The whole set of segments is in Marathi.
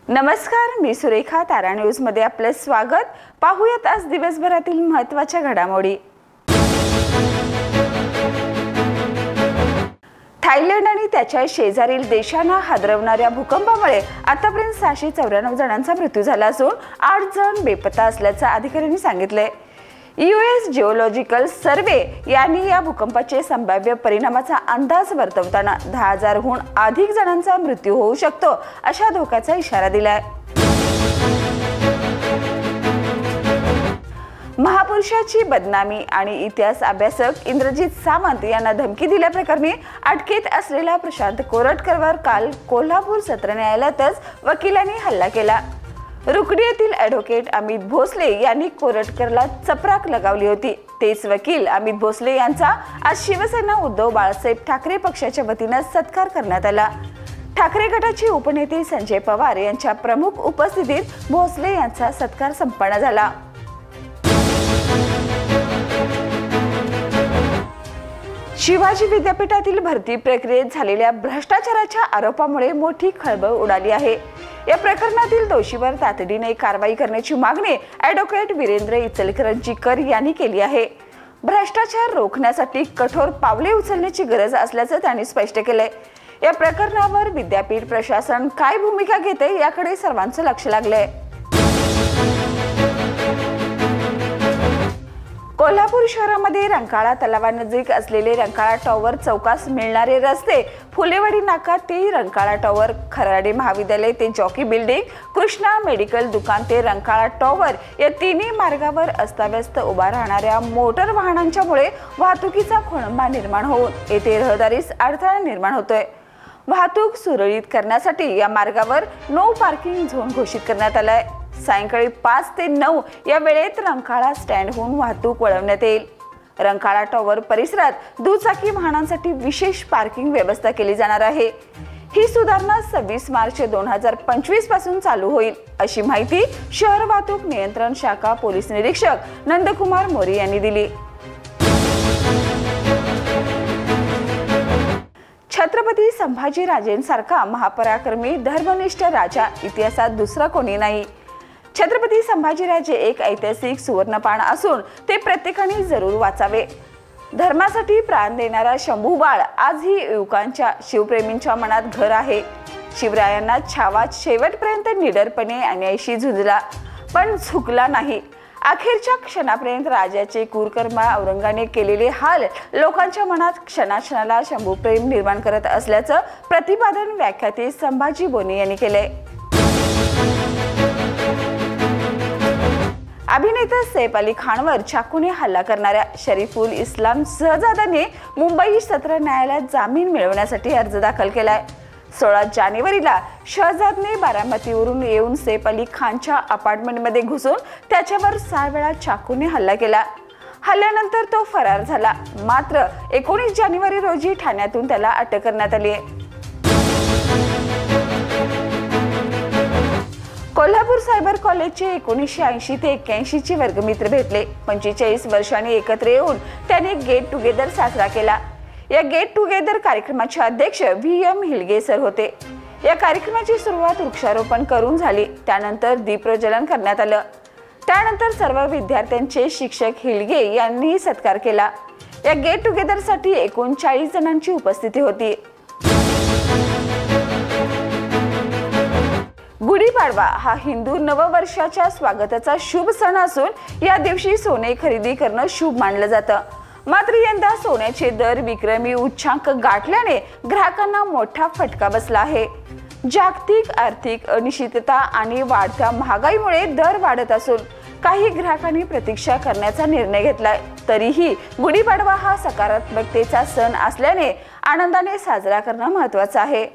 नमस्कार, मी सुरेखा. तारा न्यूज मध्ये आपले स्वागत. पाहूयात आज दिवसभरातील महत्त्वाच्या घडामोडी. थायलंड आणि त्याच्या शेजारील देशांना हादरवणाऱ्या भूकंपामुळे आतापर्यंत 694 जणांचा मृत्यू झाला असून 8 जण बेपत्ता असल्याचं अधिकाऱ्यांनी सांगितले. US जिओलॉजिकल सर्वे यांनी या भूकंपाचे संभाव्य परिणामाचा अंदाज वर्तवताना 10,000हून अधिक जणांचा मृत्यू होऊ शकतो अशा धोक्याचा इशारा दिलाय. महापुरुषाची बदनामी आणि इतिहास अभ्यासक इंद्रजित सामंत यांना धमकी दिल्याप्रकरणी अटकेत असलेल्या प्रशांत कोरटकरवर काल कोल्हापूर सत्र न्यायालयातच वकिलांनी हल्ला केला. रुकडी येथील ॲडव्होकेट अमित भोसले यांनी कोरटकरला चपराक लगावली होती. तेच वकील अमित भोसले यांचा आज शिवसेना उद्धव बाळासाहेब ठाकरे पक्षाच्या वतीने सत्कार करण्यात आला. ठाकरे गटाचे उपनेते संजय पवार यांच्या प्रमुख उपस्थितीत भोसले यांचा सत्कार संपन्न झाला. शिवाजी विद्यापीठातील भरती प्रक्रियेत झालेल्या भ्रष्टाचाराच्या आरोपामुळे मोठी खळबळ उडाली आहे. या प्रकरणातील दोषीवर तातडीने कारवाई करण्याची मागणी ॲडव्होकेट वीरेंद्र इचलकरंजीकर यांनी केली आहे. भ्रष्टाचार रोखण्यासाठी कठोर पावले उचलण्याची गरज असल्याचं त्यांनी स्पष्ट केलंय. या प्रकरणावर विद्यापीठ प्रशासन काय भूमिका घेते याकडे सर्वांचं लक्ष लागलंय. कोल्हापूर शहरामध्ये रंकाळा तलावानजीक असलेले रंकाळा टॉवर चौकास मिळणारे रस्ते फुलेवाडी नाका ते रंकाळा टॉवर, खराडे महाविद्यालय ते जॉकी बिल्डिंग, कृष्णा मेडिकल दुकान ते रंकाळा टॉवर या तिन्ही मार्गावर अस्ताव्यस्त उभा राहणाऱ्या मोटर वाहनांच्यामुळे वाहतुकीचा खोळंबा निर्माण होऊन येथे रहदारीस अडथळा निर्माण होतोय. वाहतूक सुरळीत करण्यासाठी या मार्गावर नो पार्किंग झोन घोषित करण्यात आलाय. सायंकाळी 5 ते 9 या वेळेत रंकाळा स्टँडहून वाहतूक वळवण्यात येईल. रंकाळा टॉवर परिसरात दुचाकी वाहनांसाठी विशेष पार्किंग व्यवस्था केली जाणार आहे. ही सुधारणा 26 मार्च 2025 पासून चालू होईल अशी माहिती शहर वाहतूक नियंत्रण शाखा पोलीस निरीक्षक नंदकुमार मोरे यांनी दिली. छत्रपती संभाजीराजेंसारखा महापराक्रमी धर्मनिष्ठ राजा इतिहासात दुसरा कोणी नाही. छत्रपती संभाजीराजे एक ऐतिहासिक सुवर्णपान असून ते प्रत्येकाने जरूर वाचावे. धर्मासाठी प्राण देणारा शंभू बाळ आजही युवकांच्या शिवप्रेमींच्या मनात घर आहे. शिवरायांना छावा शेवटपर्यंत निडरपणे अन्यायाशी झुंजला पण झुकला नाही. अखेरच्या क्षणापर्यंत राजाचे क्रूरकर्मा औरंगाने केलेले हाल लोकांच्या मनात क्षणाक्षणाला शंभूप्रेम निर्माण करत असल्याचं प्रतिपादन व्याख्याते संभाजी बोने यांनी केले. अभिनेता सैफ अली खानवर चाकूने हल्ला करणाऱ्या शरीफुल इस्लाम शहजादाने मुंबई सत्र न्यायालयात जामीन मिळवण्यासाठी अर्ज दाखल केलाय. 16 जानेवारीला शहजादने बारामतीवरून येऊन सैफ अली खानच्या अपार्टमेंटमध्ये घुसून त्याच्यावर 6 वेळा चाकूने हल्ला केला. हल्ल्यानंतर तो फरार झाला. मात्र 19 जानेवारी रोजी ठाण्यातून त्याला अटक करण्यात आली आहे. कोल्हापूर सायबर कॉलेजचे 1980 ते 81 चे वर्गमित्र भेटले. 45 वर्षांनी एकत्र येऊन त्याने गेट टुगेदर साजरा केला. या गेट टुगेदर कार्यक्रमाचे अध्यक्ष VM हिलगे सर होते. या कार्यक्रमाची सुरुवात वृक्षारोपण करून झाली. त्यानंतर दीपप्रज्वलन करण्यात आलं. त्यानंतर सर्व विद्यार्थ्यांचे शिक्षक हिलगे यांनी सत्कार केला. या गेट टुगेदरसाठी एकूण 40 जणांची उपस्थिती होती. गुढीपाडवा हा हिंदू नववर्षाच्या स्वागताचा शुभ सण असून या दिवशी सोने खरेदी करणं शुभ मानलं जातं. मात्र यंदा सोन्याचे दर विक्रमी उच्चांक गाठल्याने ग्राहकांना मोठा फटका बसला आहे. जागतिक आर्थिक अनिश्चितता आणि वाढत्या महागाईमुळे दर वाढत असून काही ग्राहकांनी प्रतीक्षा करण्याचा निर्णय घेतलाय. तरीही गुढीपाडवा हा सकारात्मकतेचा सण असल्याने आनंदाने साजरा करणं महत्त्वाचं आहे.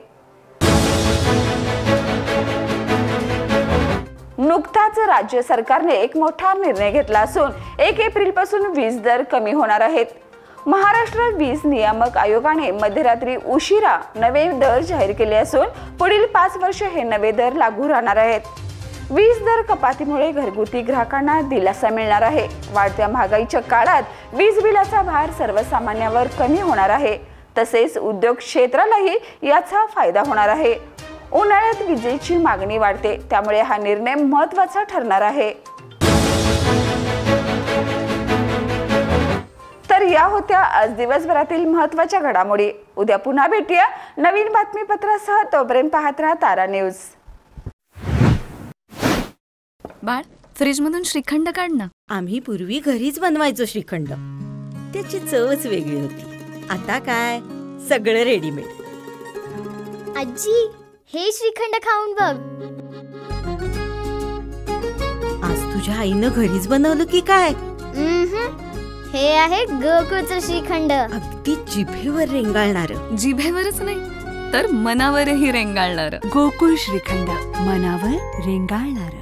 नुकताच राज्य सरकारने एक मोठा निर्णय घेतला असून 1 एप्रिल पासून वीज दर कमी होणार आहेत. महाराष्ट्र वीज नियामक आयोगाने मध्यरात्री उशिरा नवे दर जाहीर केले असून पुढील 5 वर्ष हे नवे दर लागू राहणार आहेत. वीज दर कपातीमुळे घरगुती ग्राहकांना दिलासा मिळणार आहे. वाढत्या महागाईच्या काळात वीज बिलाचा भार सर्वसामान्यांवर कमी होणार आहे. तसेच उद्योग क्षेत्रालाही याचा फायदा होणार आहे. उन्हाळ्यात विजेची मागणी वाढते, त्यामुळे हा निर्णय महत्त्वाचा ठरणार आहे. तर या होत्या आज दिवसभरातील महत्त्वाच्या घडामोडी. उद्या पुन्हा भेटूया नवीन बातमीपत्रासह. तोपर्यंत पाहत राहा तारा न्यूज. बाळ, फ्रीजमधून श्रीखंड काढ ना. आम्ही पूर्वी घरीच बनवायचो श्रीखंड. त्याची चवच वेगळी होती. आता काय सगळं रेडीमेड. आजी, हे श्रीखंड खाऊन बघ. आज तुझ्या आईनं घरीच बनवलं की काय? हे आहे गोकुळचं श्रीखंड. अगदी जिभेवर रेंगाळणार. जिभेवरच नाही तर मनावरही रेंगाळणार. गोकुळ श्रीखंड, मनावर रेंगाळणार.